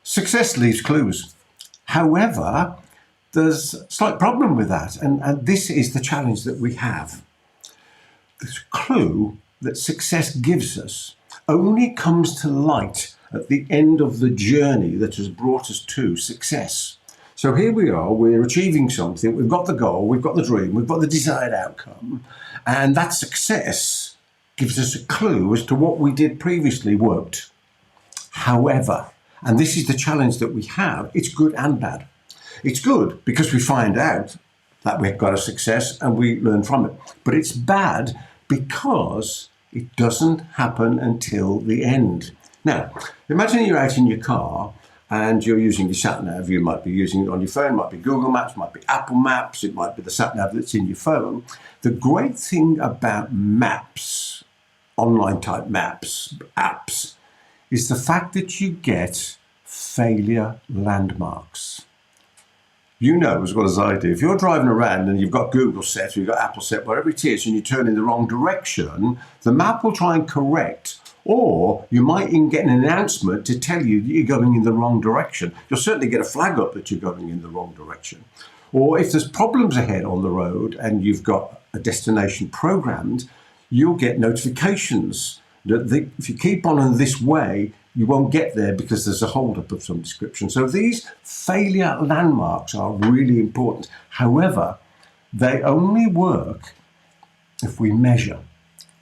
Success leaves clues. However, there's a slight problem with that, and this is the challenge that we have. This clue that success gives us only comes to light at the end of the journey that has brought us to success. So here we are, we're achieving something, we've got the goal, we've got the dream, we've got the desired outcome, and that success gives us a clue as to what we did previously worked. However, and this is the challenge that we have, it's good and bad. It's good because we find out that we've got a success and we learn from it. But it's bad because it doesn't happen until the end. Now, imagine you're out in your car and you're using your sat-nav. You might be using it on your phone, it might be Google Maps, it might be Apple Maps, it might be the sat-nav that's in your phone. The great thing about maps, online type maps, apps, is the fact that you get failure landmarks. You know as well as I do, if you're driving around and you've got Google set or you've got Apple set, wherever it is, and you turn in the wrong direction, the map will try and correct, or you might even get an announcement to tell you that you're going in the wrong direction. You'll certainly get a flag up that you're going in the wrong direction. Or if there's problems ahead on the road and you've got a destination programmed, you'll get notifications that if you keep on in this way, you won't get there because there's a hold-up of some description. So these failure landmarks are really important. However, they only work if we measure.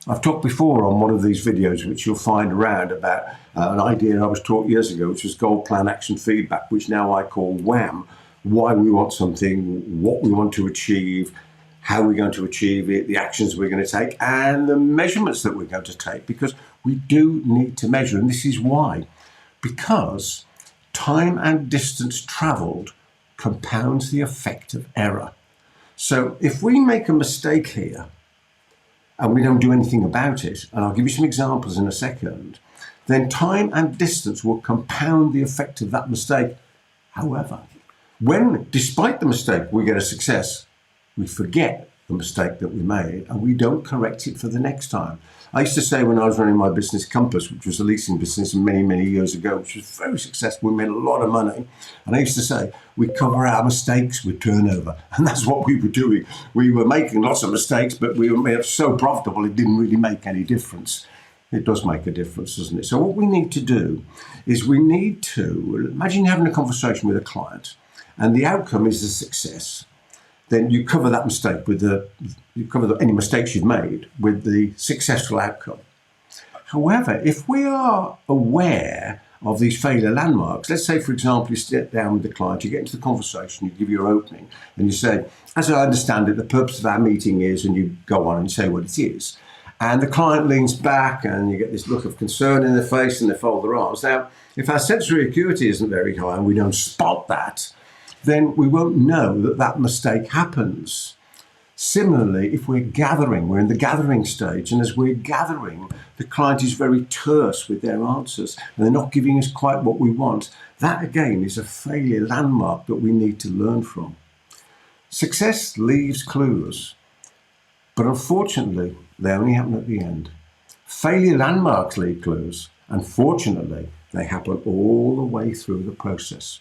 I've talked before on one of these videos, which you'll find around, about an idea I was taught years ago, which was Goal Plan Action Feedback, which now I call WHAM. Why we want something, what we want to achieve, how we're going to achieve it, the actions we're going to take, and the measurements that we're going to take, because we do need to measure. And this is why. Because time and distance traveled compounds the effect of error. So if we make a mistake here and we don't do anything about it, and I'll give you some examples in a second, then time and distance will compound the effect of that mistake. However, when, despite the mistake, we get a success, we forget the mistake that we made and we don't correct it for the next time. I used to say when I was running my business Compass, which was a leasing business many, many years ago, which was very successful, we made a lot of money. And I used to say, we cover our mistakes with turnover. And that's what we were doing. We were making lots of mistakes, but we were so profitable, it didn't really make any difference. It does make a difference, doesn't it? So what we need to do is we need to, imagine having a conversation with a client and the outcome is a success. Then you cover that mistake with any mistakes you've made with the successful outcome. However, if we are aware of these failure landmarks, let's say, for example, you sit down with the client, you get into the conversation, you give your opening, and you say, as I understand it, the purpose of our meeting is, and you go on and say what it is. And the client leans back and you get this look of concern in their face and they fold their arms. Now, if our sensory acuity isn't very high and we don't spot that, then we won't know that that mistake happens. Similarly, if we're in the gathering stage, and as we're gathering, the client is very terse with their answers, and they're not giving us quite what we want, that again is a failure landmark that we need to learn from. Success leaves clues, but unfortunately, they only happen at the end. Failure landmarks leave clues, and fortunately, they happen all the way through the process.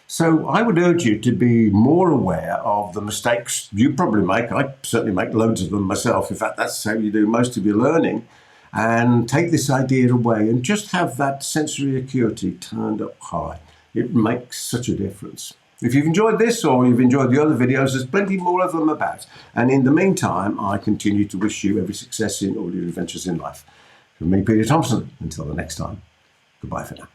So I would urge you to be more aware of the mistakes you probably make. I certainly make loads of them myself. In fact, that's how you do most of your learning. And take this idea away and just have that sensory acuity turned up high. It makes such a difference. If you've enjoyed this or you've enjoyed the other videos, there's plenty more of them about. And in the meantime, I continue to wish you every success in all your adventures in life. From me, Peter Thomson, until the next time, goodbye for now.